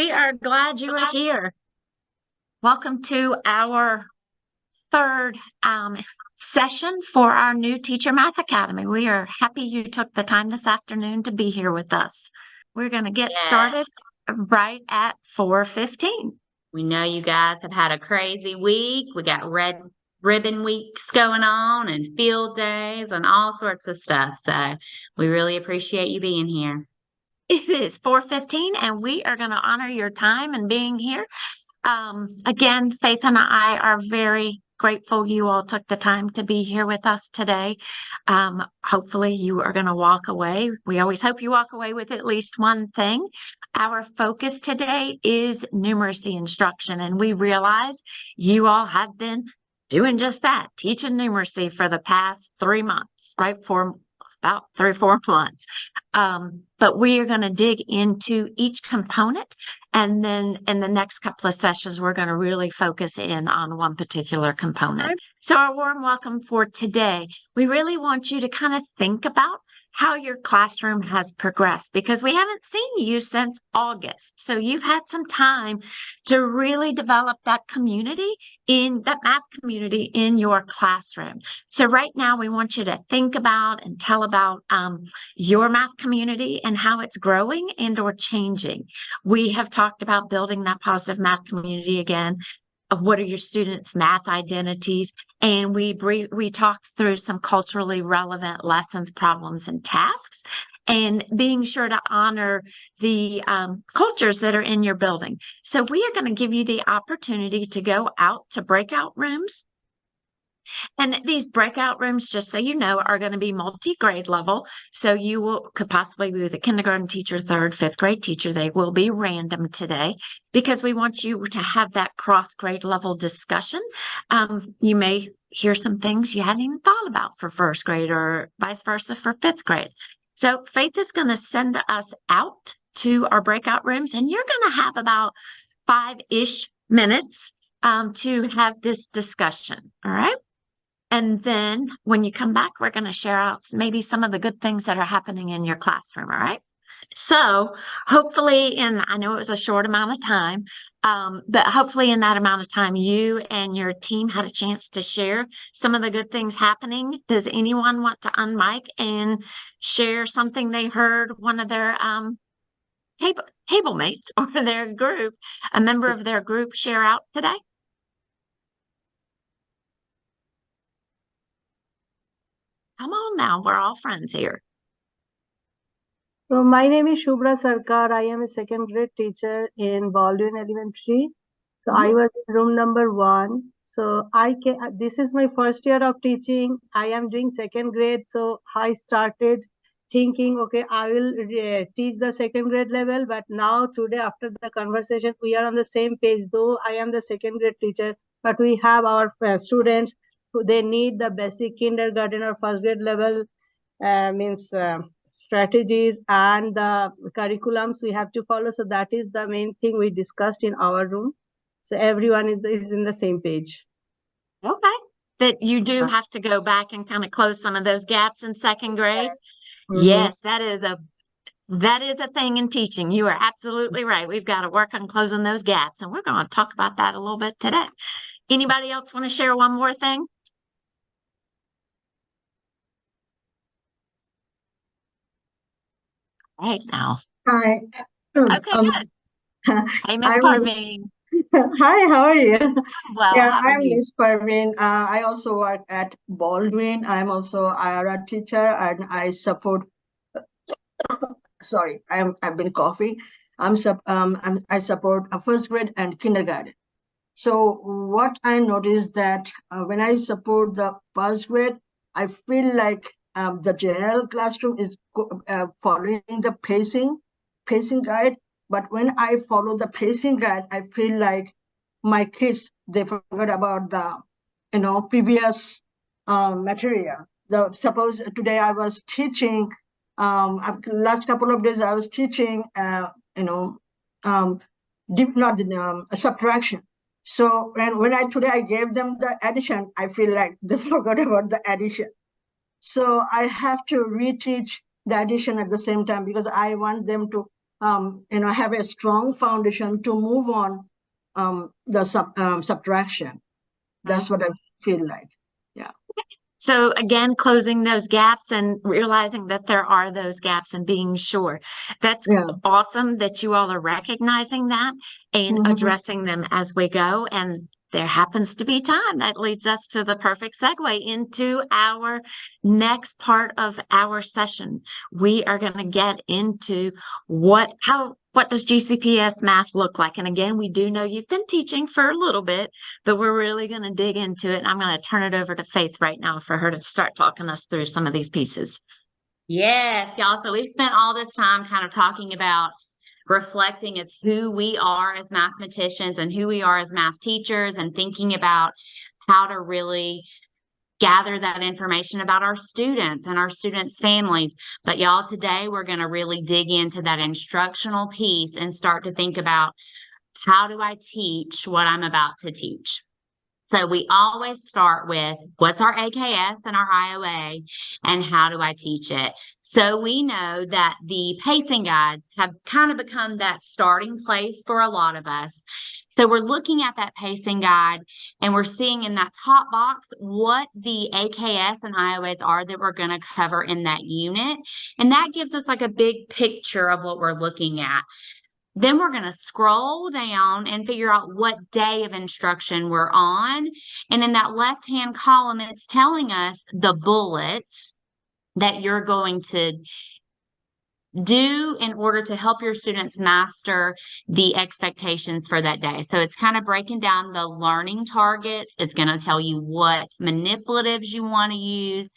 we are glad you are here. Welcome to our third session for our new Teacher Math Academy. We are happy you took the time this afternoon to be here with us. We're going to get started right at 4:15. We know you guys have had a crazy week. We got red ribbon weeks going on and field days and all sorts of stuff. So we really appreciate you being here. It is 4:15 and we are going to honor your time and being here. Again, Faith and I are very grateful you all took the time to be here with us today. Hopefully you are going to walk away. We always hope you walk away with at least one thing. Our focus today is numeracy instruction, and we realize you all have been doing just that, teaching numeracy for the past 3 months, right? For about 3 or 4 months. But we are going to dig into each component, and then in the next couple of sessions, we're going to really focus in on one particular component. So our warm welcome for today, we really want you to kind of think about how your classroom has progressed, because we haven't seen you since August. So you've had some time to really develop that community, in that math community in your classroom. So right now we want you to think about and tell about your math community and how it's growing and or changing. We have talked about building that positive math community again. What are your students' math identities? And we talked through some culturally relevant lessons, problems, and tasks, and being sure to honor the cultures that are in your building. So we are going to give you the opportunity to go out to breakout rooms. And these breakout rooms, just so you know, are going to be multi-grade level. So you could possibly be with a kindergarten teacher, 3rd, 5th grade teacher. They will be random today because we want you to have that cross-grade level discussion. You may hear some things you hadn't even thought about for 1st grade, or vice versa for 5th grade. So Faith is going to send us out to our breakout rooms, and you're going to have about 5-ish minutes to have this discussion. All right. And then when you come back, we're going to share out maybe some of the good things that are happening in your classroom. All right. So hopefully, I know it was a short amount of time, but hopefully in that amount of time, you and your team had a chance to share some of the good things happening. Does anyone want to unmic and share something they heard one of their table mates or their group, a member of their group, share out today? Come on now, we're all friends here. So my name is Shubhra Sarkar. I am a 2nd grade teacher in Baldwin Elementary. So I was in room number 1. So this is my first year of teaching. I am doing 2nd grade. So I started thinking, okay, I will teach the 2nd grade level. But now today, after the conversation, we are on the same page. Though I am the 2nd grade teacher, but we have our students who they need the basic kindergarten or 1st grade level strategies and the curriculums we have to follow. So that is the main thing we discussed in our room. So everyone is in the same page. Okay. That you do have to go back and kind of close some of those gaps in 2nd grade. Mm-hmm. Yes, that is a thing in teaching. You are absolutely right. We've got to work on closing those gaps, and we're going to talk about that a little bit today. Anybody else want to share one more thing? Right now. Hi. Okay, good. Hey, Miss Parveen. Hi, how are you? Well, yeah, I'm Miss Parveen. I also work at Baldwin. I'm also IRA teacher, and I support. Sorry, I've been coughing. I support a 1st grade and kindergarten. So what I noticed that when I support the 1st grade, I feel like the general classroom is following the pacing guide. But when I follow the pacing guide, I feel like my kids, they forgot about the, previous material. Suppose today I was teaching, last couple of days I was teaching, subtraction. So when today I gave them the addition, I feel like they forgot about the addition. So I have to reteach the addition at the same time, because I want them to have a strong foundation to move on the subtraction. That's what I feel like. Yeah. So again, closing those gaps and realizing that there are those gaps and being sure. That's awesome that you all are recognizing that and addressing them as we go. And there happens to be time that leads us to the perfect segue into our next part of our session. We are going to get into what does GCPS math look like? And again, we do know you've been teaching for a little bit, but we're really going to dig into it. And I'm going to turn it over to Faith right now for her to start talking us through some of these pieces. Yes, y'all. So we've spent all this time kind of talking about reflecting it's who we are as mathematicians and who we are as math teachers, and thinking about how to really gather that information about our students and our students' families. But y'all, today we're going to really dig into that instructional piece and start to think about, how do I teach what I'm about to teach? So we always start with, what's our AKS and our IOA, and how do I teach it? So we know that the pacing guides have kind of become that starting place for a lot of us. So we're looking at that pacing guide, and we're seeing in that top box what the AKS and IOAs are that we're going to cover in that unit. And that gives us like a big picture of what we're looking at. Then we're going to scroll down and figure out what day of instruction we're on. And in that left-hand column, it's telling us the bullets that you're going to do in order to help your students master the expectations for that day. So it's kind of breaking down the learning targets. It's going to tell you what manipulatives you want to use.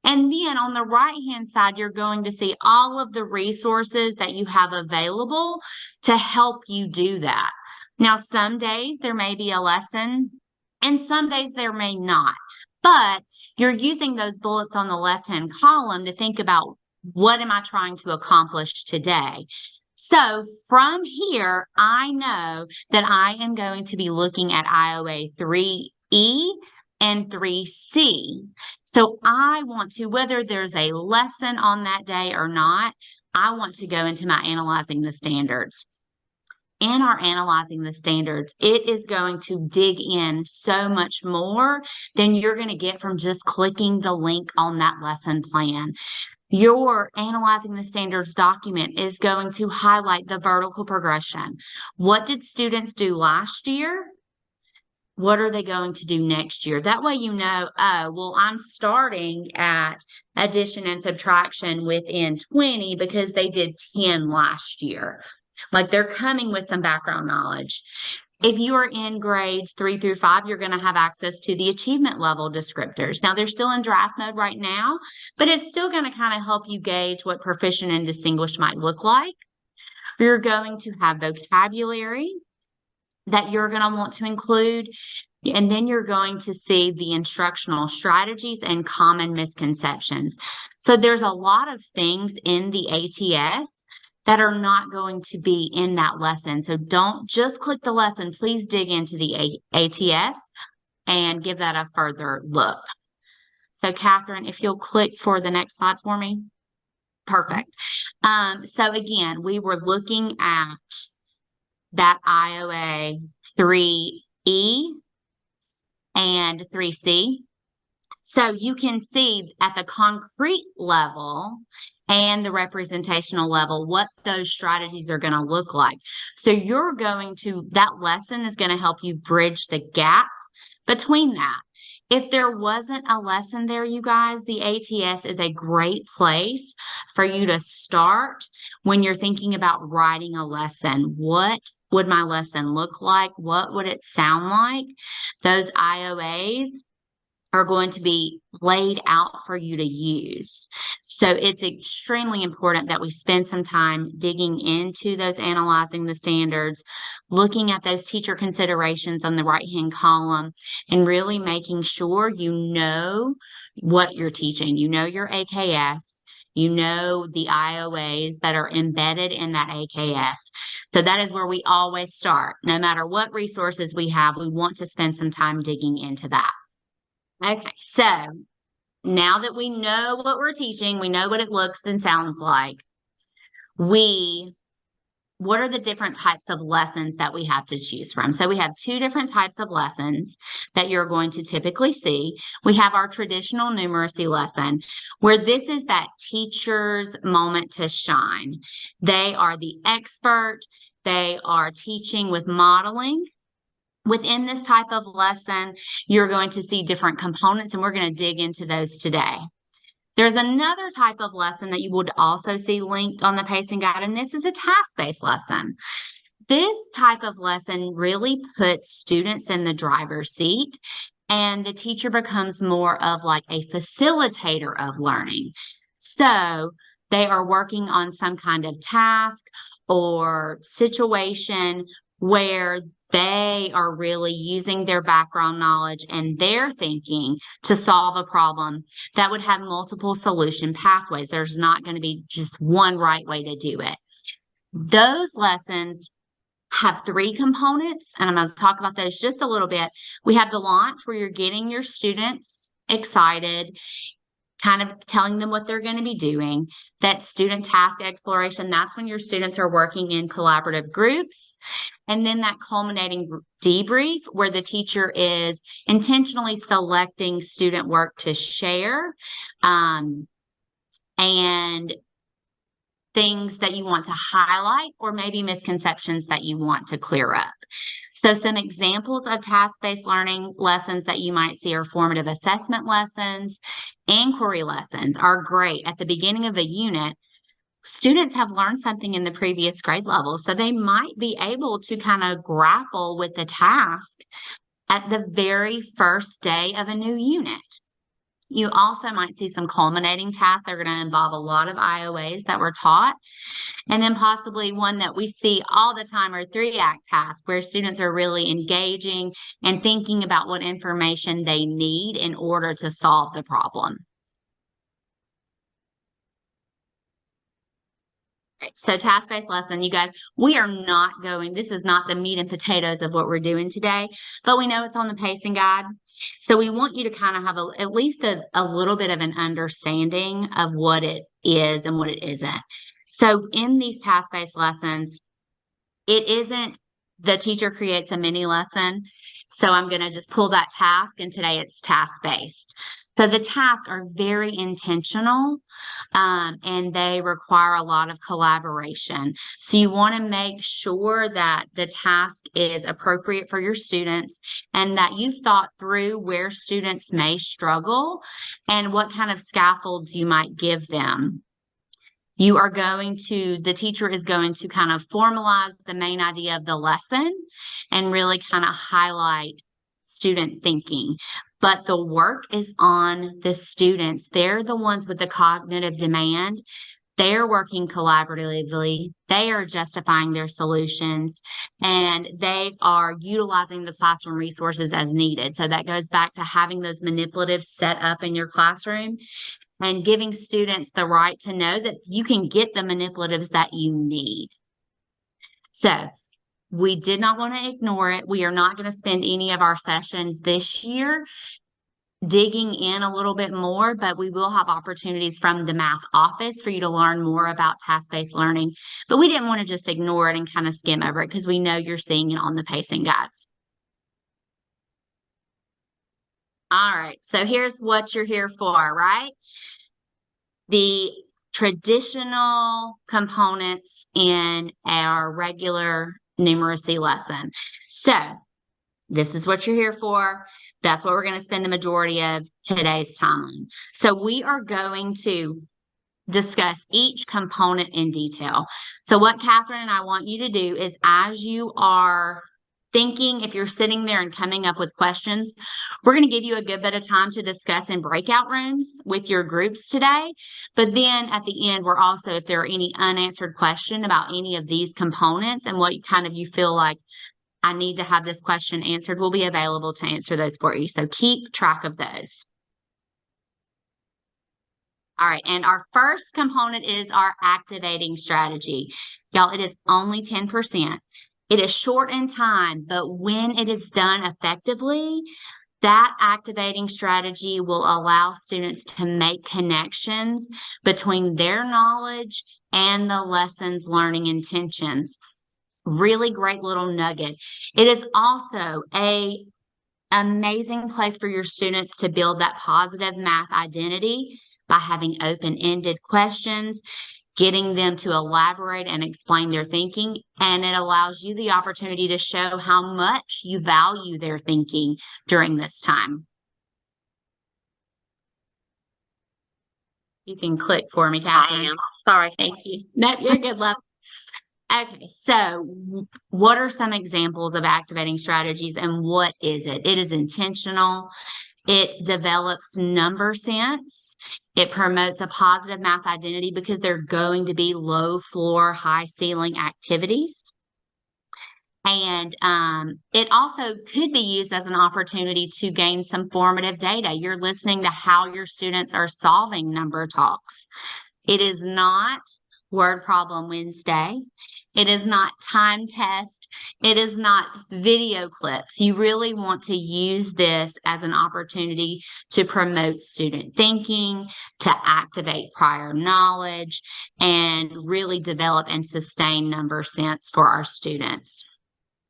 And then on the right-hand side, you're going to see all of the resources that you have available to help you do that. Now, some days there may be a lesson, and some days there may not. But you're using those bullets on the left-hand column to think about, what am I trying to accomplish today? So from here, I know that I am going to be looking at IOA 3E and 3C. So I want to, whether there's a lesson on that day or not, I want to go into my analyzing the standards. In our analyzing the standards, it is going to dig in so much more than you're going to get from just clicking the link on that lesson plan. Your analyzing the standards document is going to highlight the vertical progression. What did students do last year? What are they going to do next year? That way you know, oh, well, I'm starting at addition and subtraction within 20 because they did 10 last year. Like, they're coming with some background knowledge. If you are in grades 3 through 5, you're going to have access to the achievement level descriptors. Now, they're still in draft mode right now, but it's still going to kind of help you gauge what proficient and distinguished might look like. You're going to have vocabulary that you're going to want to include. And then you're going to see the instructional strategies and common misconceptions. So there's a lot of things in the ATS that are not going to be in that lesson. So don't just click the lesson. Please dig into the ATS and give that a further look. So Catherine, if you'll click for the next slide for me. Perfect. So again, we were looking at that IOA 3E and 3C. So you can see at the concrete level and the representational level what those strategies are going to look like. So you're going to, that lesson is going to help you bridge the gap between that. If there wasn't a lesson there, you guys, the ATS is a great place for you to start when you're thinking about writing a lesson. What would my lesson look like? What would it sound like? Those IOAs are going to be laid out for you to use. So it's extremely important that we spend some time digging into those analyzing the standards, looking at those teacher considerations on the right-hand column, and really making sure you know what you're teaching. You know your AKS, you know the IOAs that are embedded in that AKS. So that is where we always start. No matter what resources we have, we want to spend some time digging into that. Okay, so now that we know what we're teaching, we know what it looks and sounds like, we what are the different types of lessons that we have to choose from? So we have 2 different types of lessons that you're going to typically see. We have our traditional numeracy lesson, where this is that teacher's moment to shine. They are the expert. They are teaching with modeling. Within this type of lesson, you're going to see different components, and we're going to dig into those today. There's another type of lesson that you would also see linked on the pacing guide, and this is a task-based lesson. This type of lesson really puts students in the driver's seat, and the teacher becomes more of like a facilitator of learning. So they are working on some kind of task or situation where they are really using their background knowledge and their thinking to solve a problem that would have multiple solution pathways. There's not going to be just one right way to do it. Those lessons have 3 components, and I'm going to talk about those just a little bit. We have the launch, where you're getting your students excited, kind of telling them what they're going to be doing. That student task exploration, that's when your students are working in collaborative groups. And then that culminating debrief, where the teacher is intentionally selecting student work to share, and things that you want to highlight, or maybe misconceptions that you want to clear up. So some examples of task-based learning lessons that you might see are formative assessment lessons. Inquiry lessons are great. At the beginning of a unit, students have learned something in the previous grade level, so they might be able to kind of grapple with the task at the very first day of a new unit. You also might see some culminating tasks that are going to involve a lot of IOAs that were taught. And then possibly one that we see all the time are 3-act tasks, where students are really engaging and thinking about what information they need in order to solve the problem. So task-based lesson, you guys, we are not going, this is not the meat and potatoes of what we're doing today, but we know it's on the pacing guide. So we want you to kind of have at least a little bit of an understanding of what it is and what it isn't. So in these task-based lessons, it isn't the teacher creates a mini lesson. So I'm going to just pull that task, and today it's task-based. So the tasks are very intentional, and they require a lot of collaboration. So you want to make sure that the task is appropriate for your students, and that you've thought through where students may struggle and what kind of scaffolds you might give them. The teacher is going to kind of formalize the main idea of the lesson and really kind of highlight student thinking. But the work is on the students. They're the ones with the cognitive demand. They're working collaboratively. They are justifying their solutions, and they are utilizing the classroom resources as needed. So that goes back to having those manipulatives set up in your classroom and giving students the right to know that you can get the manipulatives that you need. So we did not want to ignore it. We are not going to spend any of our sessions this year digging in a little bit more, but we will have opportunities from the math office for you to learn more about task-based learning. But we didn't want to just ignore it and kind of skim over it, because we know you're seeing it on the pacing guides. All right, so here's what you're here for, right? The traditional components in our regular numeracy lesson. So this is what you're here for. That's what we're going to spend the majority of today's time on. So we are going to discuss each component in detail. So what Catherine and I want you to do is, as you are thinking, if you're sitting there and coming up with questions, we're going to give you a good bit of time to discuss in breakout rooms with your groups today. But then at the end, we're also, if there are any unanswered questions about any of these components and what kind of you feel like, I need to have this question answered, we'll be available to answer those for you. So keep track of those. All right, and our first component is our activating strategy. Y'all, it is only 10%. It is short in time, but when it is done effectively, That activating strategy will allow students to make connections between their knowledge and the lesson's learning intentions. Really great little nugget. It is also an amazing place for your students to build that positive math identity by having open-ended questions, getting them to elaborate and explain their thinking, and it allows you the opportunity to show how much you value their thinking during this time. You can click for me, Catherine. I am. Sorry. Thank you. No, you're good, love. Okay, so what are some examples of activating strategies and what is it? It is intentional. It develops number sense. It promotes a positive math identity because they're going to be low floor, high ceiling activities. And it also could be used as an opportunity to gain some formative data. You're listening to how your students are solving number talks. It is not Word Problem Wednesday. It is not time test. It is not video clips. You really want to use this as an opportunity to promote student thinking, to activate prior knowledge, and really develop and sustain number sense for our students.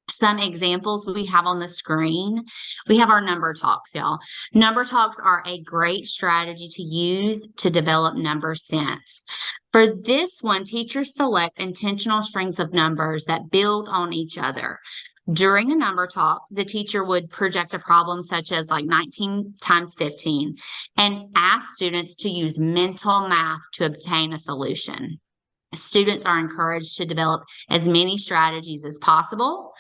Some examples we have on the screen. We have our number talks, y'all. Number talks are a great strategy to use to develop number sense. For this one, teachers select intentional strings of numbers that build on each other. During a number talk, the teacher would project a problem such as like 19 times 15 and ask students to use mental math to obtain a solution. Students are encouraged to develop as many strategies as possible.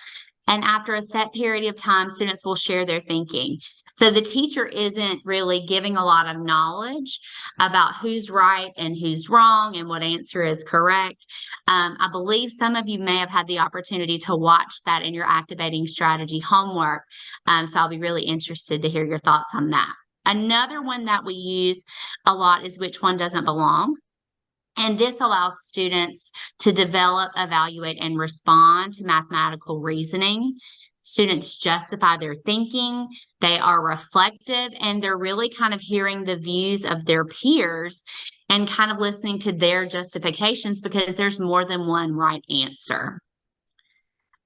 And after a set period of time, students will share their thinking. So the teacher isn't really giving a lot of knowledge about who's right and who's wrong and what answer is correct. I believe some of you may have had the opportunity to watch that in your activating strategy homework. So I'll be really interested to hear your thoughts on that. Another one that we use a lot is which one doesn't belong. And this allows students to develop, evaluate, and respond to mathematical reasoning. Students justify their thinking, they are reflective, and they're really kind of hearing the views of their peers and kind of listening to their justifications because there's more than one right answer.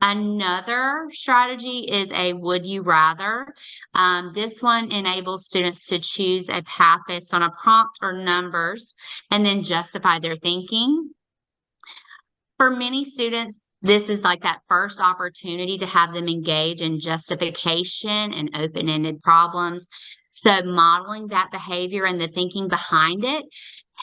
Another strategy is a would you rather. This one enables students to choose a path based on a prompt or numbers and then justify their thinking. For many students, this is like that first opportunity to have them engage in justification and open-ended problems. So modeling that behavior and the thinking behind it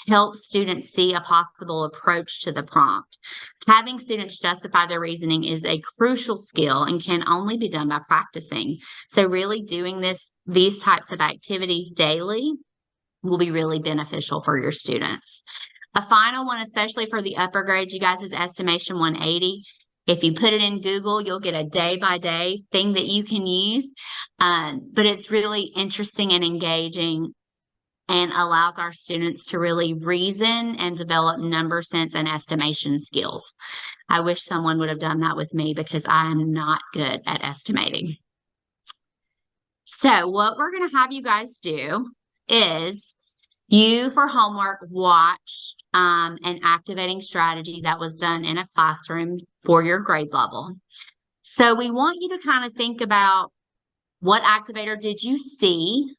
helps students see a possible approach to the prompt. Having students justify their reasoning is a crucial skill and can only be done by practicing. So really doing these types of activities daily will be really beneficial for your students. A final one, especially for the upper grades, you guys, is Estimation 180. If you put it in Google, you'll get a day-by-day thing that you can use. But it's really interesting and engaging and allows our students to really reason and develop number sense and estimation skills. I wish someone would have done that with me because I am not good at estimating. So what we're going to have you guys do is you, for homework, watched an activating strategy that was done in a classroom for your grade level. So we want you to kind of think about what activator did you see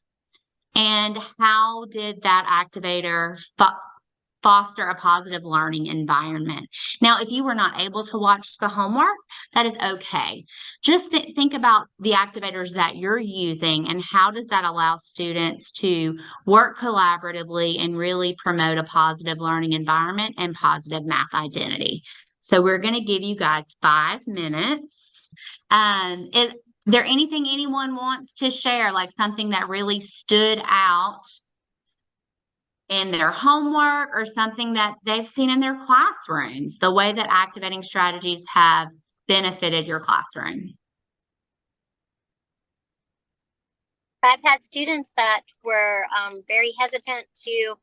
and how did that activator foster a positive learning environment. Now, if you were not able to watch the homework, that is okay. Just think about the activators that you're using and how does that allow students to work collaboratively and really promote a positive learning environment and positive math identity. So we're going to give you guys 5 minutes. Is there anything anyone wants to share, like something that really stood out in their homework or something that they've seen in their classrooms, the way that activating strategies have benefited your classroom? I've had students that were very hesitant to,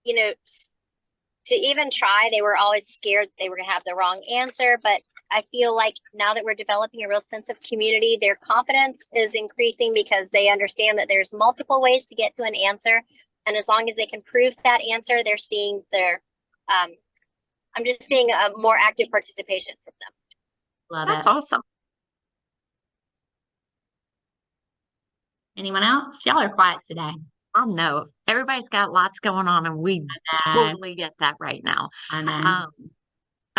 to even try. They were always scared they were going to have the wrong answer, but I feel like now that we're developing a real sense of community, their confidence is increasing because they understand that there's multiple ways to get to an answer. And as long as they can prove that answer, they're seeing I'm just seeing a more active participation from them. Love That's it. awesome. Anyone else? Y'all are quiet today. I know everybody's got lots going on, and we totally get that right now. I know.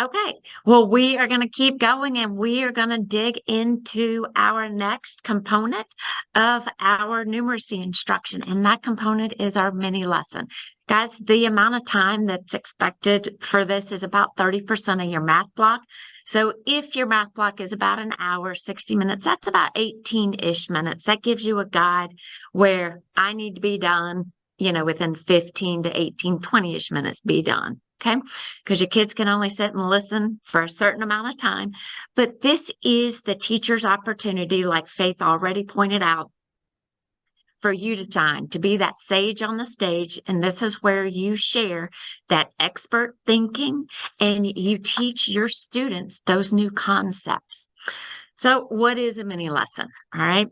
Okay, well, we are going to keep going, and we are going to dig into our next component of our numeracy instruction, and that component is our mini lesson. Guys, the amount of time that's expected for this is about 30% of your math block. So if your math block is about an hour, 60 minutes, that's about 18-ish minutes. That gives you a guide where I need to be done, within 15 to 18, 20-ish minutes, be done. Okay, because your kids can only sit and listen for a certain amount of time. But this is the teacher's opportunity, like Faith already pointed out, for you to shine, to be that sage on the stage. And this is where you share that expert thinking and you teach your students those new concepts. So what is a mini lesson? All right.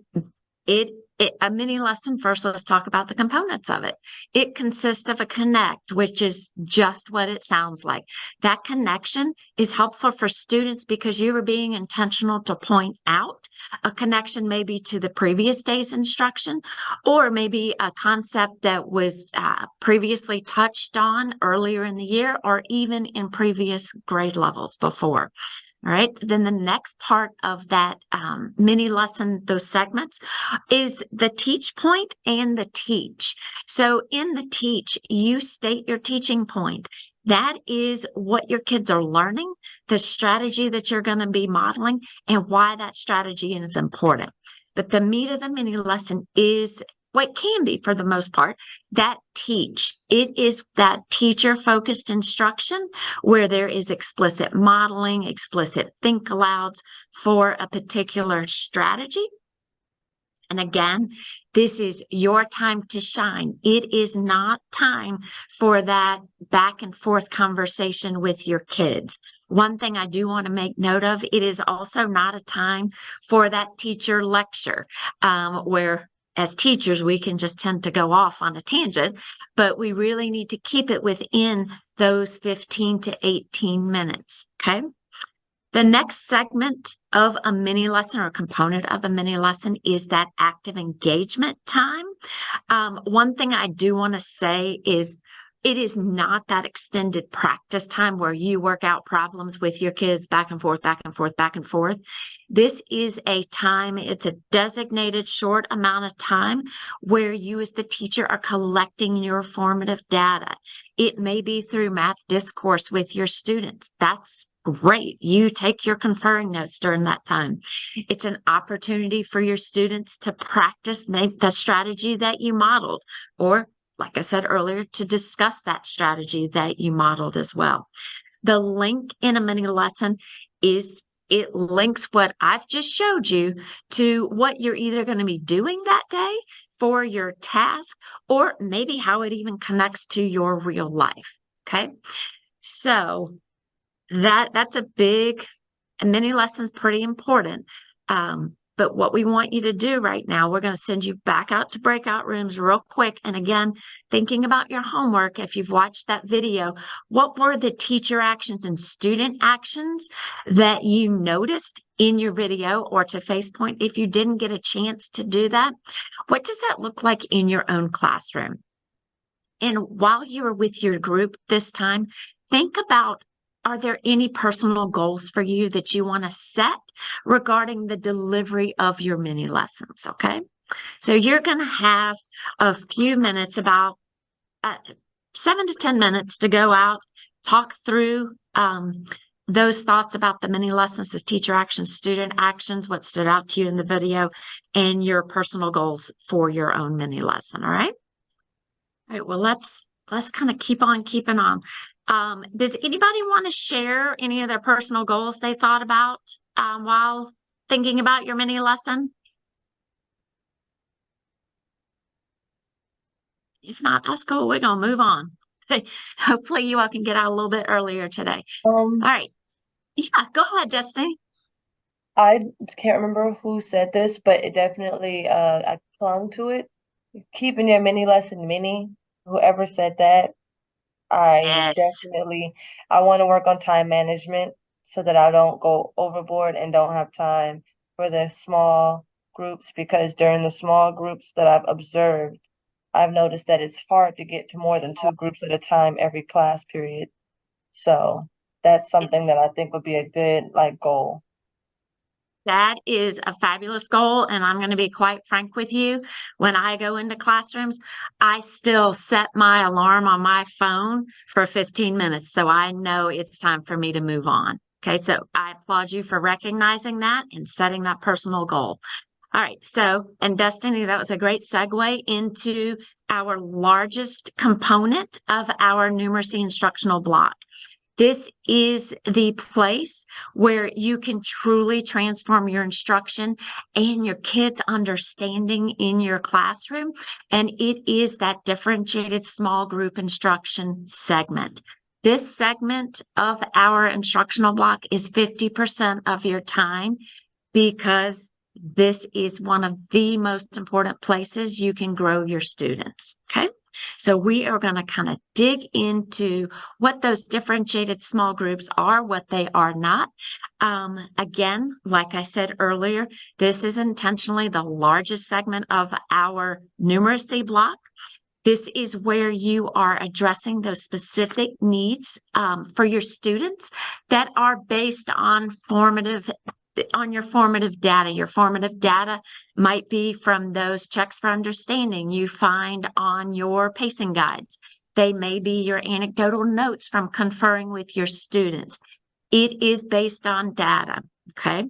A mini lesson, first, let's talk about the components of it. It consists of a connect, which is just what it sounds like. That connection is helpful for students because you are being intentional to point out a connection maybe to the previous day's instruction, or maybe a concept that was previously touched on earlier in the year, or even in previous grade levels before. All right, then the next part of that mini lesson, those segments, is the teach point and the teach. So in the teach, you state your teaching point. That is what your kids are learning, the strategy that you're going to be modeling, and why that strategy is important. But the meat of the mini lesson is what can be, for the most part, that teach. It is that teacher-focused instruction where there is explicit modeling, explicit think alouds for a particular strategy. And again, this is your time to shine. It is not time for that back and forth conversation with your kids. One thing I do want to make note of, it is also not a time for that teacher lecture, where as teachers, we can just tend to go off on a tangent, but we really need to keep it within those 15 to 18 minutes, okay? The next segment of a mini lesson, or component of a mini lesson, is that active engagement time. One thing I do want to say is it is not that extended practice time where you work out problems with your kids back and forth, back and forth, back and forth. This is a time, it's a designated short amount of time where you as the teacher are collecting your formative data. It may be through math discourse with your students. That's great. You take your conferring notes during that time. It's an opportunity for your students to practice maybe the strategy that you modeled, or like I said earlier, to discuss that strategy that you modeled as well. The link in a mini lesson is, it links what I've just showed you to what you're either going to be doing that day for your task, or maybe how it even connects to your real life. Okay. So that's a mini lesson is pretty important. But what we want you to do right now, we're going to send you back out to breakout rooms real quick. And again, thinking about your homework, if you've watched that video, what were the teacher actions and student actions that you noticed in your video, or to FacePoint, if you didn't get a chance to do that, what does that look like in your own classroom? And while you're with your group this time, think about, are there any personal goals for you that you want to set regarding the delivery of your mini lessons? Okay. So you're going to have a few minutes, about 7 to 10 minutes, to go out, talk through those thoughts about the mini lessons as teacher actions, student actions, what stood out to you in the video, and your personal goals for your own mini lesson. All right. All right. Well, let's kind of keep on keeping on. Does anybody want to share any of their personal goals they thought about while thinking about your mini lesson? If not, that's cool. We're going to move on. Hopefully you all can get out a little bit earlier today. All right. Yeah, go ahead, Destiny. I can't remember who said this, but it definitely I clung to it. Keeping your mini lesson mini. Whoever said that, I Yes. definitely I want to work on time management so that I don't go overboard and don't have time for the small groups because during the small groups that I've observed, I've noticed that it's hard to get to more than two groups at a time every class period. So that's something that I think would be a good like goal. That is a fabulous goal. And I'm going to be quite frank with you. When I go into classrooms, I still set my alarm on my phone for 15 minutes. So I know it's time for me to move on. Okay. So I applaud you for recognizing that and setting that personal goal. All right. So, and Destiny, that was a great segue into our largest component of our numeracy instructional block. This is the place where you can truly transform your instruction and your kids' understanding in your classroom. And it is that differentiated small group instruction segment. This segment of our instructional block is 50% of your time because this is one of the most important places you can grow your students. Okay. So we are going to kind of dig into what those differentiated small groups are, what they are not. Again, like I said earlier, this is intentionally the largest segment of our numeracy block. This is where you are addressing those specific needs for your students that are based on your formative data. Your formative data might be from those checks for understanding you find on your pacing guides. They may be your anecdotal notes from conferring with your students. It is based on data. Okay.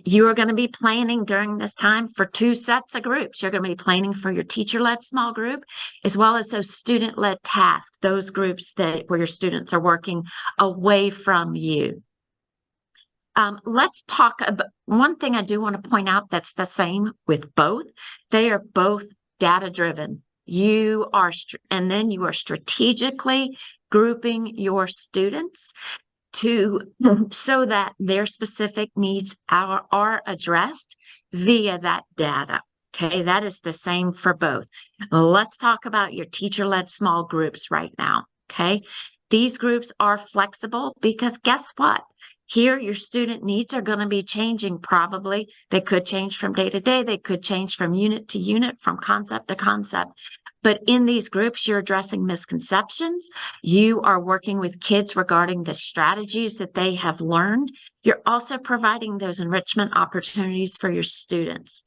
You are going to be planning during this time for two sets of groups. You're going to be planning for your teacher-led small group, as well as those student-led tasks, those groups where your students are working away from you. Let's talk about one thing I do want to point out that's the same with both. They are both data-driven. And then you are strategically grouping your students so that their specific needs are addressed via that data. Okay, that is the same for both. Let's talk about your teacher-led small groups right now. Okay, these groups are flexible because guess what? Here, your student needs are going to be changing probably. They could change from day to day. They could change from unit to unit, from concept to concept. But in these groups, you're addressing misconceptions. You are working with kids regarding the strategies that they have learned. You're also providing those enrichment opportunities for your students.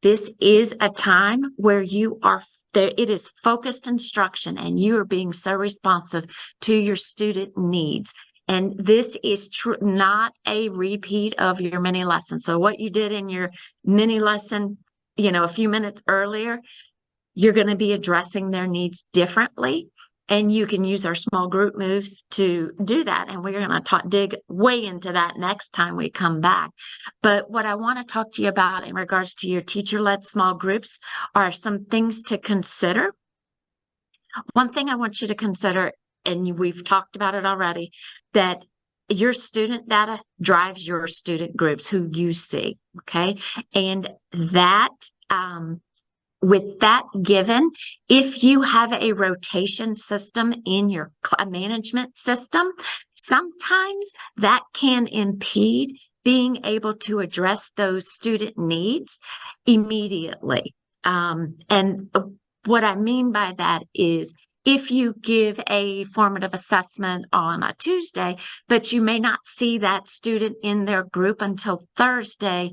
This is a time where it is focused instruction and you are being so responsive to your student needs. And this is not a repeat of your mini lesson. So what you did in your mini lesson, a few minutes earlier, you're going to be addressing their needs differently. And you can use our small group moves to do that. And we're going to dig way into that next time we come back. But what I want to talk to you about in regards to your teacher-led small groups are some things to consider. One thing I want you to consider, and we've talked about it already, that your student data drives your student groups, who you see, okay? And that, with that given, if you have a rotation system in your management system, sometimes that can impede being able to address those student needs immediately. And what I mean by that is if you give a formative assessment on a Tuesday, but you may not see that student in their group until Thursday,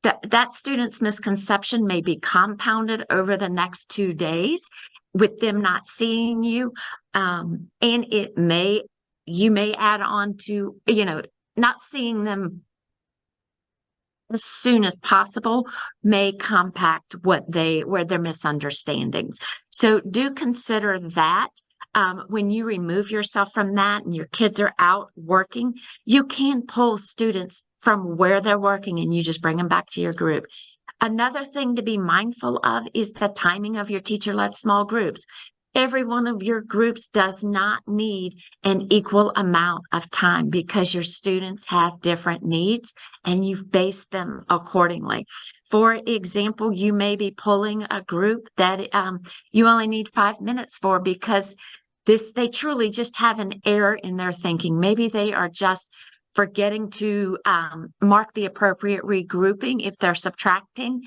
that student's misconception may be compounded over the next 2 days with them not seeing you. And you may add on to, not seeing them as soon as possible may compact where their misunderstandings. So do consider that. When you remove yourself from that and your kids are out working, you can pull students from where they're working and you just bring them back to your group. Another thing to be mindful of is the timing of your teacher-led small groups. Every one of your groups does not need an equal amount of time because your students have different needs and you've based them accordingly. For example, you may be pulling a group that you only need 5 minutes for because they truly just have an error in their thinking. Maybe they are just forgetting to mark the appropriate regrouping if they're subtracting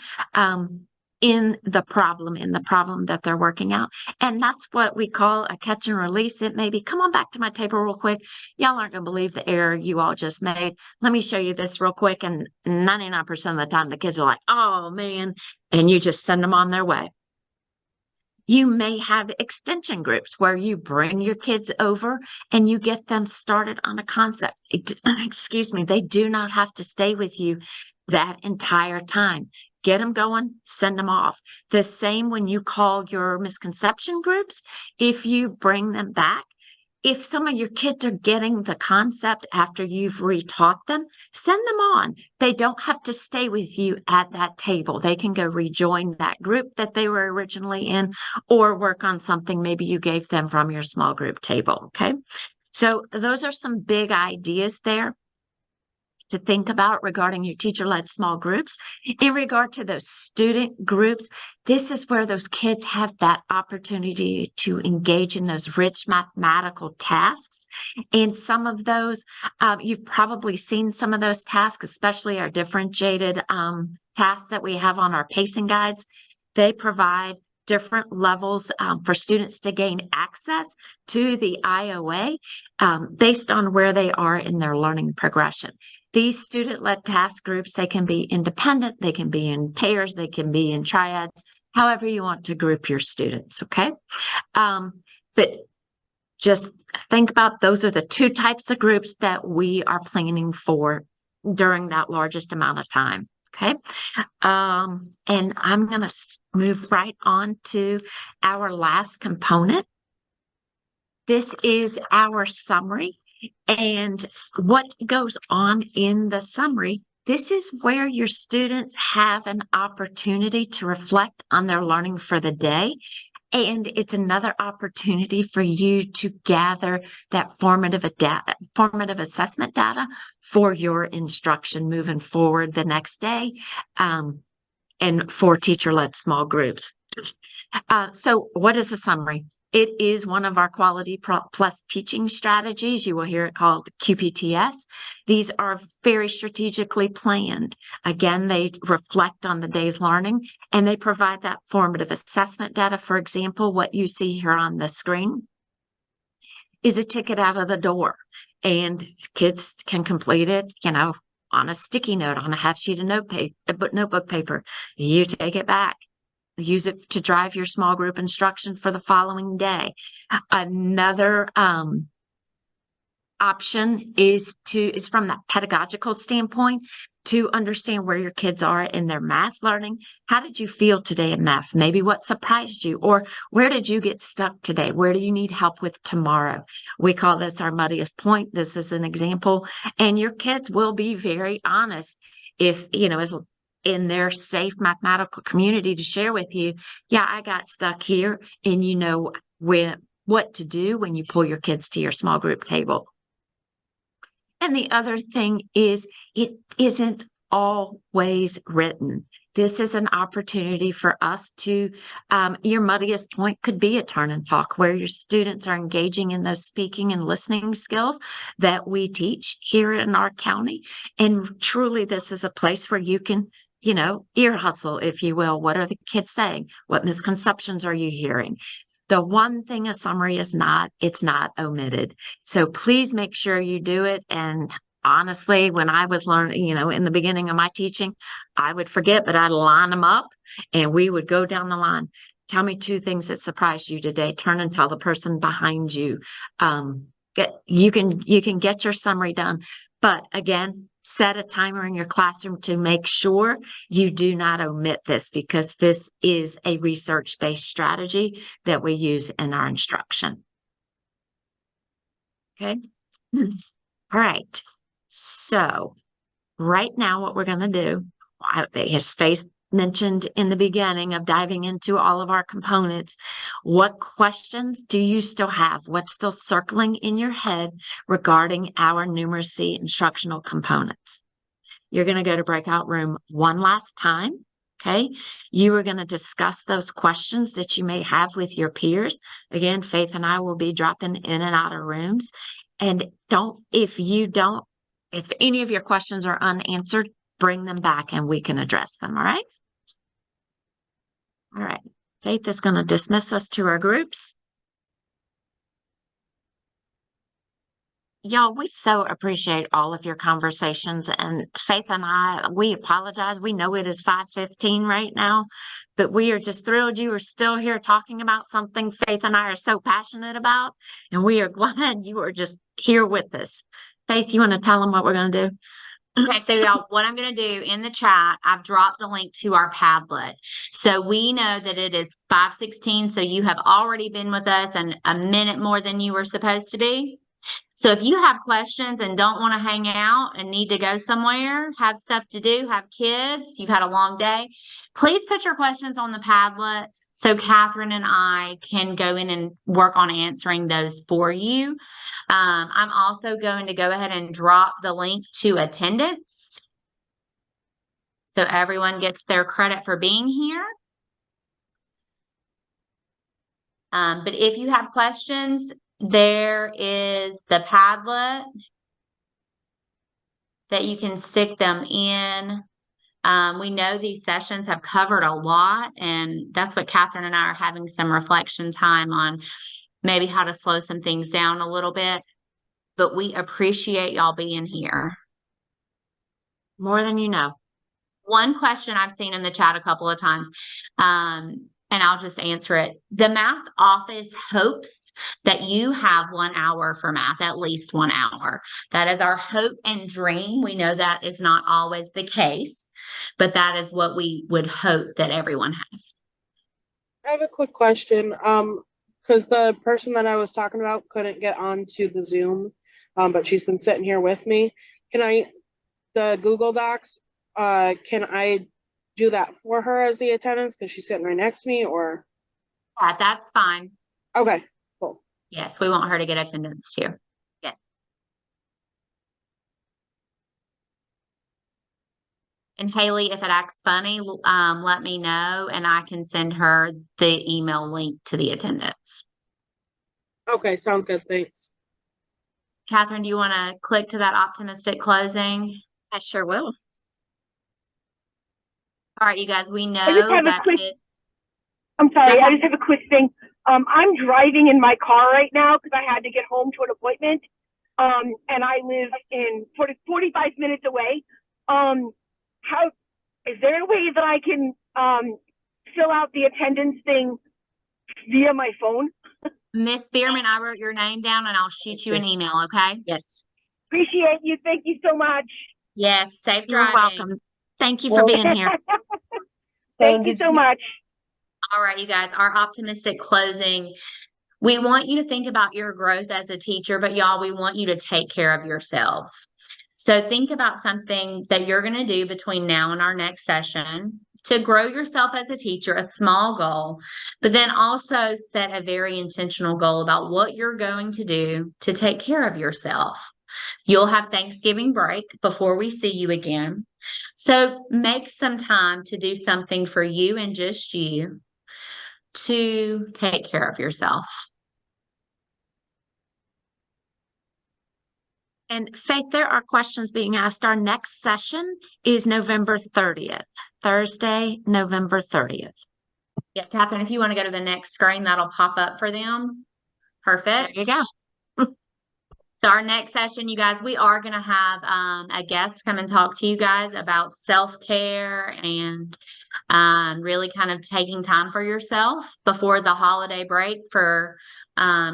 in the problem that they're working out. And that's what we call a catch and release. It may be, come on back to my table real quick. Y'all aren't going to believe the error you all just made. Let me show you this real quick. And 99% of the time, the kids are like, oh, man. And you just send them on their way. You may have extension groups where you bring your kids over and you get them started on a concept. Excuse me, they do not have to stay with you that entire time. Get them going, send them off. The same when you call your misconception groups, if you bring them back, if some of your kids are getting the concept after you've retaught them, send them on. They don't have to stay with you at that table. They can go rejoin that group that they were originally in or work on something maybe you gave them from your small group table, okay? So those are some big ideas there to think about regarding your teacher-led small groups. In regard to those student groups, this is where those kids have that opportunity to engage in those rich mathematical tasks. And some of those, you've probably seen some of those tasks, especially our differentiated tasks that we have on our pacing guides. They provide different levels for students to gain access to the IOA based on where they are in their learning progression. These student-led task groups, they can be independent, they can be in pairs, they can be in triads, however you want to group your students, okay? But just think about those are the two types of groups that we are planning for during that largest amount of time, okay? And I'm going to move right on to our last component. This is our summary. And what goes on in the summary, this is where your students have an opportunity to reflect on their learning for the day. And it's another opportunity for you to gather that formative assessment data for your instruction moving forward the next day and for teacher-led small groups. So what is a summary? It is one of our Quality Plus teaching strategies. You will hear it called QPTS. These are very strategically planned. Again, they reflect on the day's learning and they provide that formative assessment data. For example, what you see here on the screen is a ticket out of the door, and kids can complete it, on a sticky note, on a half sheet of notebook paper. You take it back. Use it to drive your small group instruction for the following day. Another option is from that pedagogical standpoint to understand where your kids are in their math learning. How did you feel today in math? Maybe what surprised you, or where did you get stuck today? Where do you need help with tomorrow? We call this our muddiest point. This is an example, and your kids will be very honest if, as in their safe mathematical community to share with you, yeah, I got stuck here, and what to do when you pull your kids to your small group table. And the other thing is, it isn't always written. This is an opportunity for us to, your muddiest point could be a turn and talk where your students are engaging in those speaking and listening skills that we teach here in our county. And truly, this is a place where you can ear hustle, if you will. What are the kids saying? What misconceptions are you hearing? The one thing a summary is not, it's not omitted. So please make sure you do it. And honestly, when I was learning, in the beginning of my teaching, I would forget, but I'd line them up and we would go down the line. Tell me 2 things that surprised you today. Turn and tell the person behind you. You can get your summary done. But again, set a timer in your classroom to make sure you do not omit this, because this is a research-based strategy that we use in our instruction. Okay. All right. So right now what we're going to do is mentioned in the beginning of diving into all of our components, what questions do you still have? What's still circling in your head regarding our numeracy instructional components? You're going to go to breakout room one last time. Okay. You are going to discuss those questions that you may have with your peers. Again, Faith and I will be dropping in and out of rooms. And if any of your questions are unanswered, bring them back and we can address them. All right. All right. Faith is going to dismiss us to our groups. Y'all, we so appreciate all of your conversations, and Faith and I, we apologize. We know it is 5:15 right now, but we are just thrilled you are still here talking about something Faith and I are so passionate about, and we are glad you are just here with us. Faith, you want to tell them what we're going to do? Okay, so y'all, what I'm going to do in the chat, I've dropped the link to our Padlet. So we know that it is 5:16, so you have already been with us and a minute more than you were supposed to be. So if you have questions and don't want to hang out and need to go somewhere, have stuff to do, have kids, you've had a long day, please put your questions on the Padlet so Catherine and I can go in and work on answering those for you. I'm also going to go ahead and drop the link to attendance so everyone gets their credit for being here. But if you have questions, there is the Padlet that you can stick them in. We know these sessions have covered a lot, and that's what Catherine and I are having some reflection time on, maybe how to slow some things down a little bit. But we appreciate y'all being here. More than you know. One question I've seen in the chat a couple of times, and I'll just answer it. The math office hopes that you have 1 hour for math, at least 1 hour. That is our hope and dream. We know that is not always the case, but that is what we would hope that everyone has. I have a quick question. Because the person that I was talking about couldn't get onto the Zoom, but she's been sitting here with me. The Google Docs, can I do that for her as the attendance because she's sitting right next to me, or? Yeah, that's fine. Okay, cool. Yes, we want her to get attendance too. Yeah. And Haley, if it acts funny, let me know and I can send her the email link to the attendance. Okay, sounds good. Thanks. Catherine, do you want to click to that optimistic closing? I sure will. All right, you guys, we know that I'm sorry, I just have a quick thing. I'm driving in my car right now because I had to get home to an appointment. And I live in 45 minutes away. How is there a way that I can fill out the attendance thing via my phone? Miss Bierman, I wrote your name down and I'll shoot you an email, okay? Yes. Appreciate you. Thank you so much. Yes, safe You're driving. welcome. Thank you for being here. Thank you so much. All right, you guys, our optimistic closing. We want you to think about your growth as a teacher, but y'all, we want you to take care of yourselves. So think about something that you're going to do between now and our next session to grow yourself as a teacher, a small goal, but then also set a very intentional goal about what you're going to do to take care of yourself. You'll have Thanksgiving break before we see you again. So make some time to do something for you and just you to take care of yourself. And Faith, there are questions being asked. Our next session is November 30th, Thursday, November 30th. Yeah, Catherine, if you want to go to the next screen, that'll pop up for them. Perfect. There you go. So our next session, you guys, we are going to have a guest come and talk to you guys about self-care and really kind of taking time for yourself before the holiday break for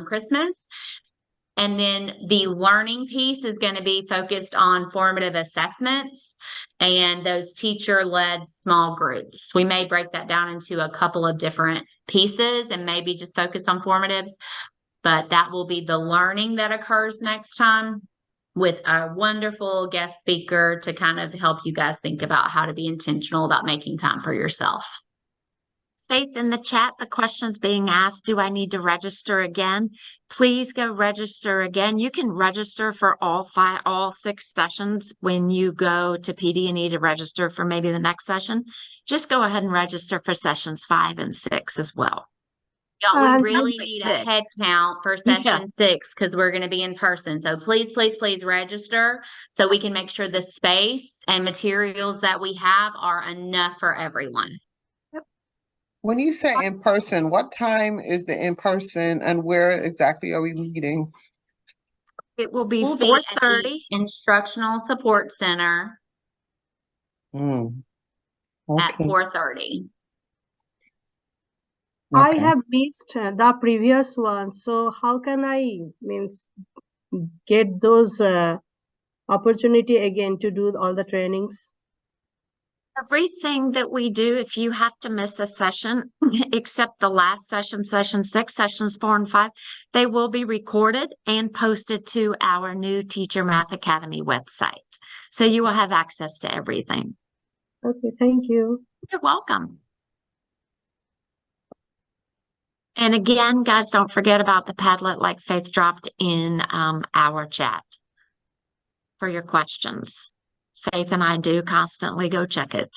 Christmas. And then the learning piece is going to be focused on formative assessments and those teacher-led small groups. We may break that down into a couple of different pieces and maybe just focus on formatives, but that will be the learning that occurs next time. with a wonderful guest speaker to kind of help you guys think about how to be intentional about making time for yourself. Faith, in the chat, the question's being asked, do I need to register again? Please go register again. You can register for all 6 sessions when you go to PD&E to register for maybe the next session. Just go ahead and register for sessions 5 and 6 as well. Y'all, we And really need a head count for session 6 because we're going to be in person. So please, please, please register so we can make sure the space and materials that we have are enough for everyone. When you say in person, what time is the in person and where exactly are we meeting? It will be We'll be at the 4:30. Instructional Support Center at Okay. 4:30. I Okay. have missed the previous one, so how can I get those opportunity again to do all the trainings? Everything that we do, if you have to miss a session, except the last session, session 6, sessions 4 and 5, they will be recorded and posted to our new Teacher Math Academy website. So you will have access to everything. Okay, thank you. You're welcome. And again, guys, don't forget about the Padlet like Faith dropped in our chat for your questions. Faith and I do constantly go check it.